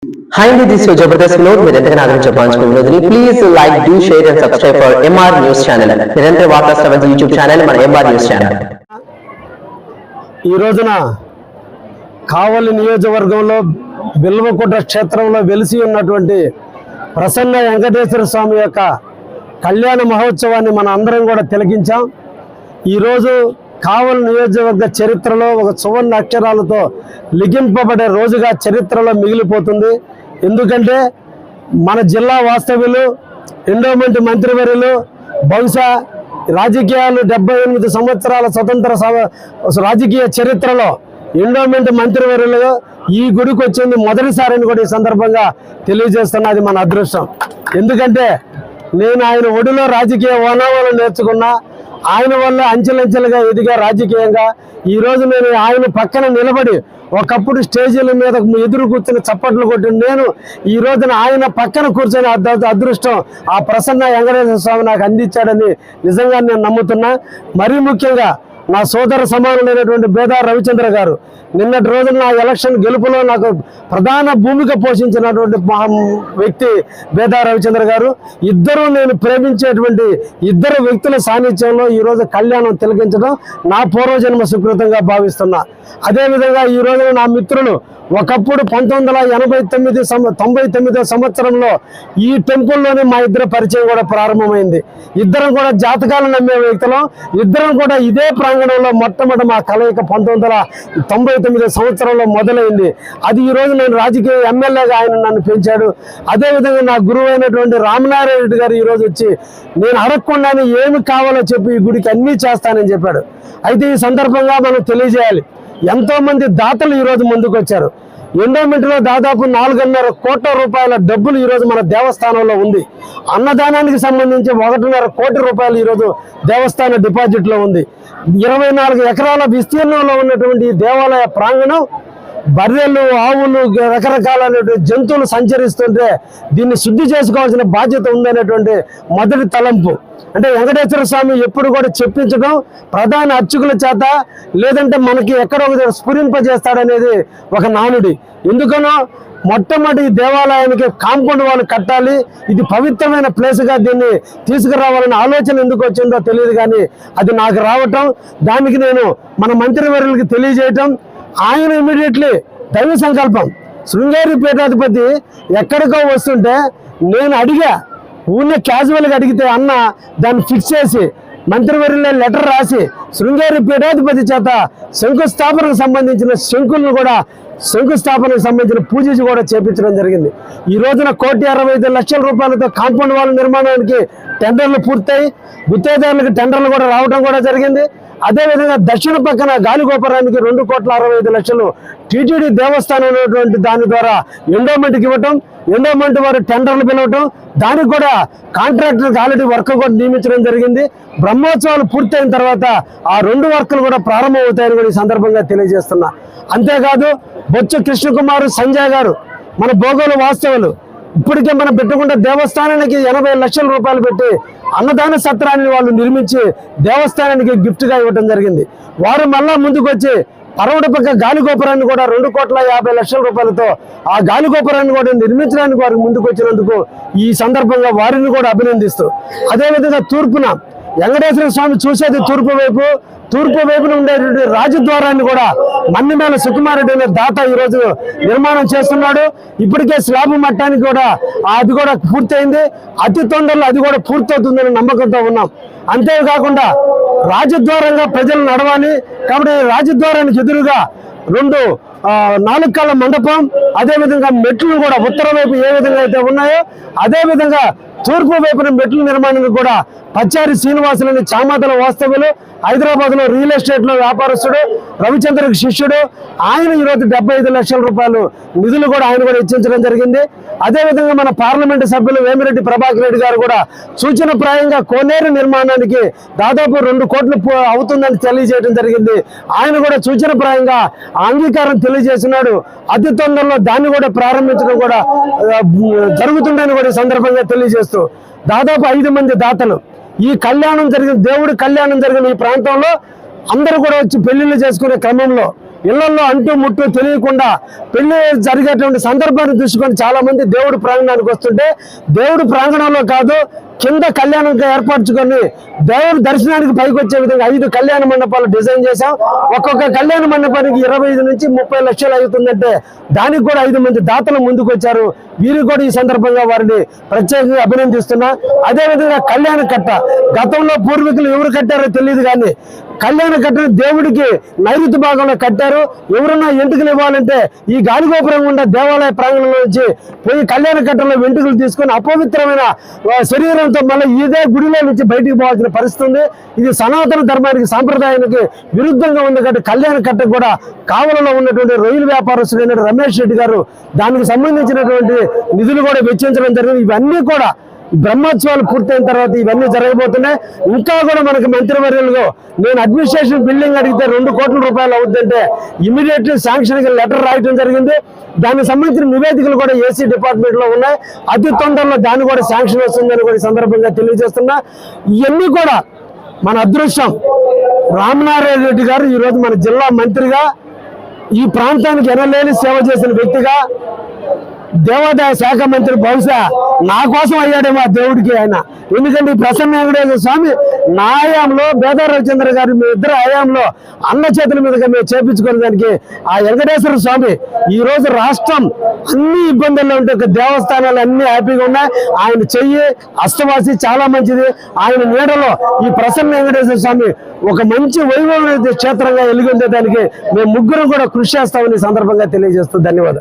Hi, this is Jabardast Vinod. మీరు ఎంతగా ఆదరించే వినోద్ని please like do share and subscribe for MR news channel. నిరంతర వార్తా శ్రవణ యూట్యూబ్ ఛానల్ మన ఎంఆర్ న్యూస్ ఛానల్. ఈ రోజున కావలి నియోజకవర్గంలో బిల్వకోట క్షేత్రంలో వెలిసి ఉన్నటువంటి ప్రసన్న వెంకటేశ్వర స్వామి యొక్క కళ్యాణ మహోత్సవాన్ని మన అందరం కూడా తిలకించాం. ఈరోజు కావలి నియోజకవర్గ చరిత్రలో ఒక సువర్ణ అక్షరాలతో లిఖింపబడే రోజుగా చరిత్రలో మిగిలిపోతుంది. ఎందుకంటే మన జిల్లా వాస్తవ్యులు ఎండోమెంట్ మంత్రివర్యులు బహుశా రాజకీయాలు 78 సంవత్సరాల స్వతంత్ర రాజకీయ చరిత్రలో ఎండోమెంట్ మంత్రివర్యులు ఈ గుడికి వచ్చింది మొదటిసారిని కూడా ఈ సందర్భంగా తెలియజేస్తున్నది మన అదృష్టం. ఎందుకంటే నేను ఆయన ఒడిలో రాజకీయ ఓనామాలు నేర్చుకున్నా, ఆయన వల్ల అంచెలంచెలుగా ఎదిగా రాజకీయంగా ఈరోజు నేను ఆయన పక్కన నిలబడి ఒకప్పుడు స్టేజీల మీద ఎదురు కూర్చుని చప్పట్లు కొట్టి నేను ఈ రోజున ఆయన పక్కన కూర్చొని అదృష్టం ఆ ప్రసన్న వెంకటేశ్వర స్వామి నాకు అందించాడని నిజంగా నేను నమ్ముతున్నా. మరీ ముఖ్యంగా నా సోదర సమానులైనటువంటి బేదా రవిచంద్ర గారు నిన్నటి రోజున నా ఎలక్షన్ గెలుపులో నాకు ప్రధాన భూమిక పోషించినటువంటి వ్యక్తి బేదా రవిచంద్ర గారు. ఇద్దరు నేను ప్రేమించేటువంటి ఇద్దరు వ్యక్తుల సాన్నిధ్యంలో ఈరోజు కళ్యాణం తిలకించడం నా పూర్వజన్మ సుకృతంగా భావిస్తున్నా. అదేవిధంగా ఈ రోజున నా మిత్రులు ఒకప్పుడు 1999 సంవత్సరంలో ఈ టెంపుల్లోనే మా ఇద్దరు పరిచయం కూడా ప్రారంభమైంది. ఇద్దరం కూడా జాతకాలు నమ్మే వ్యక్తులం. ఇద్దరం కూడా ఇదే ప్రాంగణంలో మొట్టమొదటి మా కలయిక 1999 సంవత్సరంలో మొదలైంది. అది ఈ రోజు నేను రాజకీయ ఎమ్మెల్యేగా ఆయన నన్ను పెంచాడు. అదేవిధంగా నా గురువు అయినటువంటి రామనారాయణ రెడ్డి గారు ఈరోజు వచ్చి నేను అడగకుండానే ఏమి కావాలో చెప్పి ఈ గుడికి అన్నీ చేస్తానని చెప్పాడు. అయితే ఈ సందర్భంగా మనం తెలియజేయాలి, ఎంతో మంది దాతలు ఈరోజు ముందుకు వచ్చారు. ఎండోమెంట్లో దాదాపు 4.5 కోట్ల రూపాయల డబ్బులు ఈరోజు మన దేవస్థానంలో ఉంది. అన్నదానానికి సంబంధించి 1.5 కోటి రూపాయలు ఈరోజు దేవస్థాన డిపాజిట్లో ఉంది. 24 ఎకరాల విస్తీర్ణంలో ఉన్నటువంటి ఈ దేవాలయ ప్రాంగణం బర్రెలు, ఆవులు, రకరకాలైనటువంటి జంతువులు సంచరిస్తుంటే దీన్ని శుద్ధి చేసుకోవాల్సిన బాధ్యత ఉందనేటువంటి మొదటి తలంపు. అంటే వెంకటేశ్వర స్వామి ఎప్పుడు కూడా చెప్పించడం ప్రధాన అర్చకుల చేత లేదంటే మనకి ఎక్కడో స్ఫురింపజేస్తాడనేది ఒక నానుడి. ఎందుకనో మొట్టమొదటి దేవాలయానికి కాంపౌండ్ వాళ్ళు కట్టాలి, ఇది పవిత్రమైన ప్లేస్గా దీన్ని తీసుకురావాలనే ఆలోచన ఎందుకు వచ్చిందో తెలియదు, కానీ అది నాకు రావటం, దానికి నేను మన మంత్రివర్యులకి తెలియజేయటం, ఆయన ఇమీడియట్లీ దైవ సంకల్పం శృంగేరి పీఠాధిపతి ఎక్కడికో వస్తుంటే నేను అడిగా, ఊరినే క్యాజువల్గా అడిగితే అన్న దాన్ని ఫిక్స్ చేసి మంత్రివర్యులే లెటర్ రాసి శృంగేరి పీఠాధిపతి చేత శంకుస్థాపనకు సంబంధించిన శంకుస్థాపనకు సంబంధించిన పూజ కూడా చేపించడం జరిగింది. ఈ రోజున 1,65,00,000 రూపాయలతో కాంపౌండ్ వాల్ నిర్మాణానికి టెండర్లు పూర్తయి గుత్తేదారులకు టెండర్లు కూడా రావడం కూడా జరిగింది. అదేవిధంగా దక్షిణ పక్కన గాలిగోపురానికి 2,65,00,000 టీటీడీ దేవస్థానం అనేటువంటి దాని ద్వారా ఎండోమెంట్కి ఇవ్వటం, ఎండోమెంట్ వారు టెండర్లు పిలవటం, దానికి కూడా కాంట్రాక్టర్కి ఆల్రెడీ వర్క్ కూడా నియమించడం జరిగింది. బ్రహ్మోత్సవాలు పూర్తయిన తర్వాత ఆ 2 వర్కులు కూడా ప్రారంభమవుతాయని కూడా ఈ సందర్భంగా తెలియజేస్తున్నా. అంతేకాదు బొచ్చు కృష్ణకుమారు సంజయ్ గారు మన భోగోలు వాస్తవులు ఇప్పటికే మనం పెట్టుకుంటే దేవస్థానానికి 80 లక్షల రూపాయలు పెట్టి అన్నదాన సత్రాన్ని వాళ్ళు నిర్మించి దేవస్థానానికి గిఫ్ట్గా ఇవ్వడం జరిగింది. వారు మళ్ళా ముందుకు వచ్చి పరవడ పక్క గాలిగోపురాన్ని కూడా 2,50,00,000 రూపాయలతో ఆ గాలిగోపురాన్ని కూడా నిర్మించడానికి వారికి ముందుకు వచ్చినందుకు ఈ సందర్భంగా వారిని కూడా అభినందిస్తూ, అదేవిధంగా తూర్పున వెంకటేశ్వర స్వామి చూసేది తూర్పు వైపున ఉండేటువంటి రాజద్వారాన్ని కూడా మన్నిమేల సుకుమారెడ్డి అనే దాత ఈరోజు నిర్మాణం చేస్తున్నాడు. ఇప్పటికే స్లాబ్ మట్టానికి కూడా అది కూడా పూర్తయింది. అతి తొందరలో అది కూడా పూర్తవుతుందని నమ్మకంతో ఉన్నాం. అంతేకాకుండా రాజద్వారంగా ప్రజలు నడవాలి కాబట్టి రాజద్వారానికి ఎదురుగా 2 4 కాళ్ళ మండపం, అదేవిధంగా మెట్లు కూడా ఉత్తర వైపు ఏ విధంగా అయితే ఉన్నాయో అదేవిధంగా తూర్పు వైపున మెట్ల నిర్మాణానికి కూడా పచ్చారి శ్రీనివాసులని చామతల వాస్తవ్యులు హైదరాబాద్లో రియల్ ఎస్టేట్లో వ్యాపారస్తుడు రవిచంద్రకి శిష్యుడు, ఆయన ఈరోజు 75 లక్షల రూపాయలు నిధులు కూడా ఆయన కూడా ఇచ్చించడం జరిగింది. అదేవిధంగా మన పార్లమెంటు సభ్యులు వేమిరెడ్డి ప్రభాకర్ రెడ్డి గారు కూడా సూచనప్రాయంగా కోనేరు నిర్మాణానికి దాదాపు 2 కోట్లు అవుతుందని తెలియజేయడం జరిగింది. ఆయన కూడా సూచనప్రాయంగా అంగీకారం తెలియజేస్తున్నాడు. అతి తొందరలో దాన్ని కూడా ప్రారంభించడం కూడా జరుగుతుందని కూడా ఈ సందర్భంగా తెలియజేస్తూ దాదాపు 5 మంది దాతలు ఈ కళ్యాణం జరిగిన దేవుడి కళ్యాణం జరిగిన ఈ ప్రాంతంలో అందరూ కూడా వచ్చి పెళ్లిళ్ళు చేసుకునే క్రమంలో ఇళ్లలో అంటూ ముట్టు తెలియకుండా పెళ్లి జరిగేటువంటి సందర్భాన్ని చూసుకొని చాలా మంది దేవుడి ప్రాంగణానికి వస్తుంటే దేవుడి ప్రాంగణంలో కాదు కింద కళ్యాణంగా ఏర్పరచుకొని దేవుడి దర్శనానికి పైకి వచ్చే విధంగా 5 కళ్యాణ మండపాలు డిజైన్ చేశాం. ఒక్కొక్క కళ్యాణ మండపానికి 25 నుంచి 30 లక్షలు అవుతుందంటే దానికి కూడా 5 మంది దాతలు ముందుకు వచ్చారు. వీరికి కూడా ఈ సందర్భంగా వారిని ప్రత్యేకంగా అభినందిస్తున్నా. అదేవిధంగా కళ్యాణ కట్ట గతంలో పూర్వీకులు ఎవరు కట్టారో తెలియదు, కానీ కళ్యాణ కట్టను దేవుడికి నైరుతి భాగంలో కట్టారు. ఎవరన్నా ఎంటుకలు ఇవ్వాలంటే ఈ గాలిగోపురం గుండా దేవాలయ ప్రాంగణంలో నుంచి పోయి కళ్యాణ కట్టలో వెంట్రుకలు తీసుకొని అపవిత్రమైన శరీరంతో మళ్ళీ ఇదే గుడిలో నుంచి బయటికి పోవాల్సిన పరిస్థితి ఉంది. ఇది సనాతన ధర్మానికి సాంప్రదాయానికి విరుద్ధంగా ఉంది. కాబట్టి కళ్యాణ కట్ట కూడా కావలలో ఉన్నటువంటి రొయ్యల వ్యాపారస్తుడైన రమేష్ రెడ్డి గారు దానికి సంబంధించినటువంటి నిధులు కూడా వెచ్చించడం జరిగింది. ఇవన్నీ కూడా బ్రహ్మోత్సవాలు పూర్తయిన తర్వాత ఇవన్నీ జరగబోతున్నాయి. ఇంకా కూడా మనకి మంత్రివర్యులుగా నేను అడ్మినిస్ట్రేషన్ బిల్డింగ్ అడిగితే 2 కోట్ల రూపాయలు అవుతుందంటే ఇమీడియట్లీ శాంక్షన్ లెటర్ రాయడం జరిగింది. దానికి సంబంధించిన నివేదికలు కూడా ఏసీ డిపార్ట్మెంట్ లో ఉన్నాయి. అతి తొందరలో దాన్ని కూడా శాంక్షన్ వస్తుందని కూడా ఈ సందర్భంగా తెలియజేస్తున్నా. ఇవన్నీ కూడా మన అదృష్టం. రామనారాయణ రెడ్డి గారు ఈరోజు మన జిల్లా మంత్రిగా ఈ ప్రాంతానికి ఎనలేని సేవ చేసిన వ్యక్తిగా దేవాదాయ శాఖ మంత్రి బహుశా నా కోసం అయ్యాడేమో ఆ దేవుడికి ఆయన. ఎందుకంటే ఈ ప్రసన్న వెంకటేశ్వర స్వామి నా హయాంలో బేదా రవిచంద్ర గారి మీ ఇద్దరు హయాంలో అన్న చేతుల మీదుగా మేము చేపించుకునే దానికి ఆ వెంకటేశ్వర స్వామి ఈ రోజు రాష్ట్రం అన్ని ఇబ్బందుల్లో ఉంటే దేవస్థానాలు అన్ని హ్యాపీగా ఉన్నాయి. ఆయన చెయ్యి అష్టవాసి చాలా మంచిది. ఆయన నీడలో ఈ ప్రసన్న వెంకటేశ్వర స్వామి ఒక మంచి వైభవ క్షేత్రంగా వెలుగొందేదానికి మేము ముగ్గురు కూడా కృషి చేస్తామని సందర్భంగా తెలియజేస్తూ ధన్యవాదాలు.